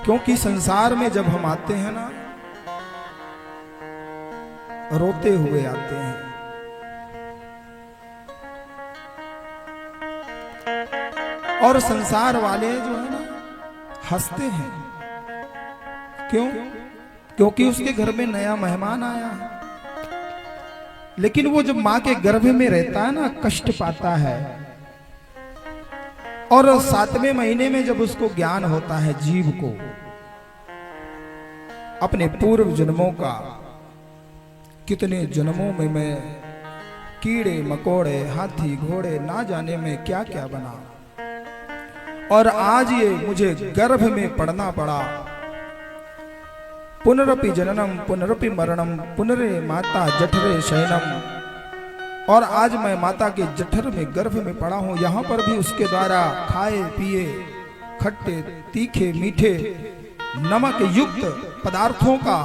क्योंकि संसार में जब हम आते हैं ना, रोते हुए आते हैं। और संसार वाले जो है ना, हंसते हैं। क्यों? क्योंकि उसके घर में नया मेहमान आया है। लेकिन वो जब मां के गर्भ में रहता है ना, कष्ट पाता है। और 7वें महीने में जब उसको ज्ञान होता है, जीव को अपने पूर्व जन्मों का, कितने जन्मों में मैं कीड़े मकोड़े हाथी घोड़े ना जाने में क्या क्या बना, और आज ये मुझे गर्भ में पड़ना पड़ा। पुनरपि जननम पुनरपि मरणम पुनरे माता जठरे शयनम। और आज मैं माता के जठर में गर्भ में पड़ा हूं। यहां पर भी उसके द्वारा खाए पिए खट्टे तीखे मीठे नमक युक्त पदार्थों का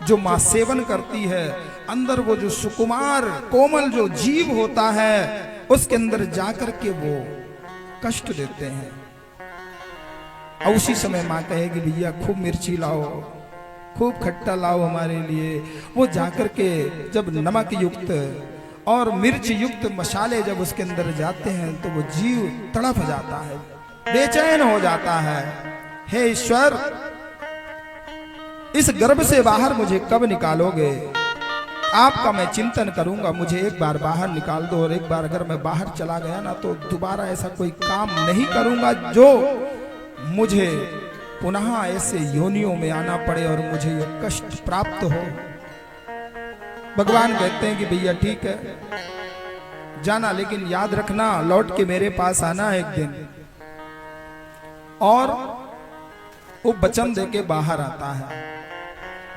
जो मां सेवन करती है, अंदर वो जो सुकुमार कोमल जो जीव होता है, उसके अंदर जाकर के वो कष्ट देते हैं। और उसी समय मां कहेगी भैया खूब मिर्ची लाओ, खूब खट्टा लाओ हमारे लिए। वो जाकर के जब नमक युक्त और मिर्च युक्त मसाले जब उसके अंदर जाते हैं तो वो जीव तड़प जाता है, बेचैन हो जाता है। हे ईश्वर, इस गर्भ से बाहर मुझे कब निकालोगे? आपका मैं चिंतन करूंगा, मुझे एक बार बाहर निकाल दो। और एक बार अगर मैं बाहर चला गया ना, तो दोबारा ऐसा कोई काम नहीं करूंगा जो मुझे पुनः ऐसे योनियों में आना पड़े और मुझे ये कष्ट प्राप्त हो। भगवान कहते हैं कि भैया ठीक है जाना, लेकिन याद रखना लौट के मेरे पास आना एक दिन। और वो वचन दे के बाहर आता है।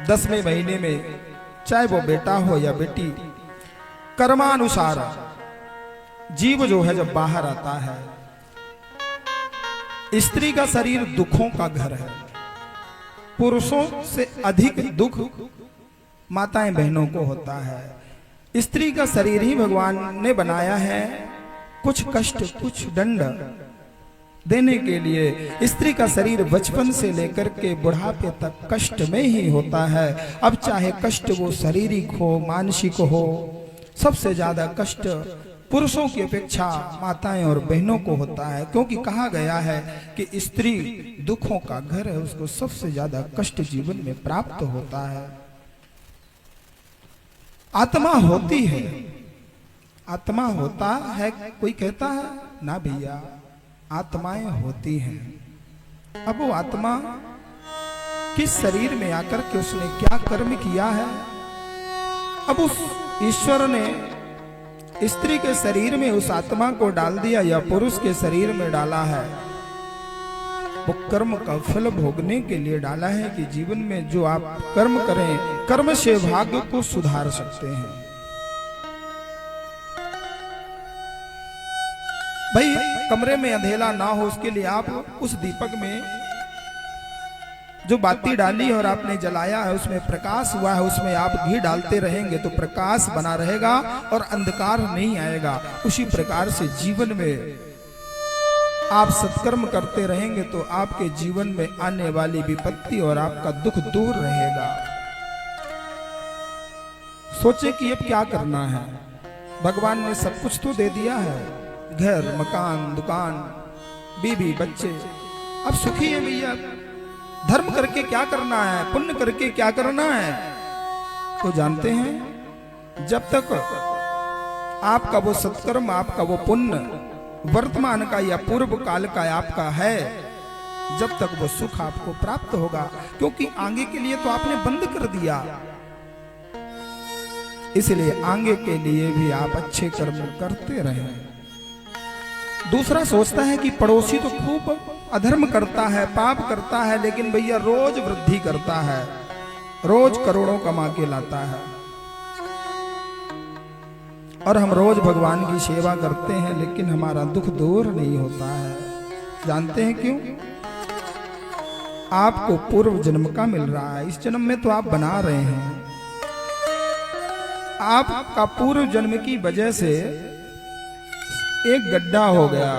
10वें महीने में, चाहे वो बेटा हो या बेटी, कर्मानुसार जीव जो है जब बाहर आता है। स्त्री का शरीर दुखों का घर है। पुरुषों से अधिक दुख माताएं बहनों को होता है। स्त्री का शरीर ही भगवान ने बनाया है कुछ कष्ट कुछ दंड देने के लिए। स्त्री का शरीर बचपन से लेकर के बुढ़ापे तक कष्ट में ही होता है। अब चाहे कष्ट वो शारीरिक हो मानसिक हो, सबसे ज्यादा कष्ट पुरुषों की अपेक्षा माताएं और बहनों को होता है। क्योंकि कहा गया है कि स्त्री दुखों का घर है, उसको सबसे ज्यादा कष्ट जीवन में प्राप्त होता है। आत्मा होती है, आत्मा होता है, कोई कहता है ना भैया आत्माएं होती हैं। अब वो आत्मा किस शरीर में आकर के उसने क्या कर्म किया है? अब उस ईश्वर ने स्त्री के शरीर में उस आत्मा को डाल दिया या पुरुष के शरीर में डाला है, वो कर्म का फल भोगने के लिए डाला है कि जीवन में जो आप कर्म करें, कर्म से भाग्य को सुधार सकते हैं। भाई कमरे में अंधेरा ना हो, उसके लिए आप उस दीपक में जो बाती डाली और आपने जलाया है उसमें प्रकाश हुआ है, उसमें आप घी डालते रहेंगे तो प्रकाश बना रहेगा और अंधकार नहीं आएगा। उसी प्रकार से जीवन में आप सत्कर्म करते रहेंगे तो आपके जीवन में आने वाली विपत्ति और आपका दुख दूर रहेगा। सोचे कि अब क्या करना है। भगवान ने सब कुछ तो दे दिया है, घर मकान दुकान बीबी बच्चे, अब सुखी है भैया। धर्म करके क्या करना है, पुण्य करके क्या करना है? तो जानते हैं, जब तक आपका वो सत्कर्म आपका वो पुण्य वर्तमान का या पूर्व काल का आपका है, जब तक वो सुख आपको प्राप्त होगा। क्योंकि आगे के लिए तो आपने बंद कर दिया, इसलिए आगे के लिए भी आप अच्छे कर्म करते रहें। दूसरा सोचता है कि पड़ोसी तो खूब अधर्म करता है पाप करता है, लेकिन भैया रोज वृद्धि करता है, रोज करोड़ों कमा के लाता है, और हम रोज भगवान की सेवा करते हैं लेकिन हमारा दुख दूर नहीं होता है। जानते हैं क्यों? आपको पूर्व जन्म का मिल रहा है, इस जन्म में तो आप बना रहे हैं। आपका पूर्व जन्म की वजह से एक गड्ढा हो गया,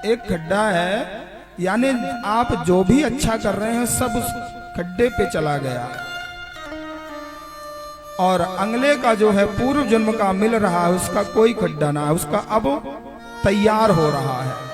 एक गड्ढा है यानी आप जो भी अच्छा कर रहे हैं सब उस खड्डे पे चला गया। और अगले का जो है पूर्व जन्म का मिल रहा है, उसका कोई खड्डा ना है, उसका अब तैयार हो रहा है।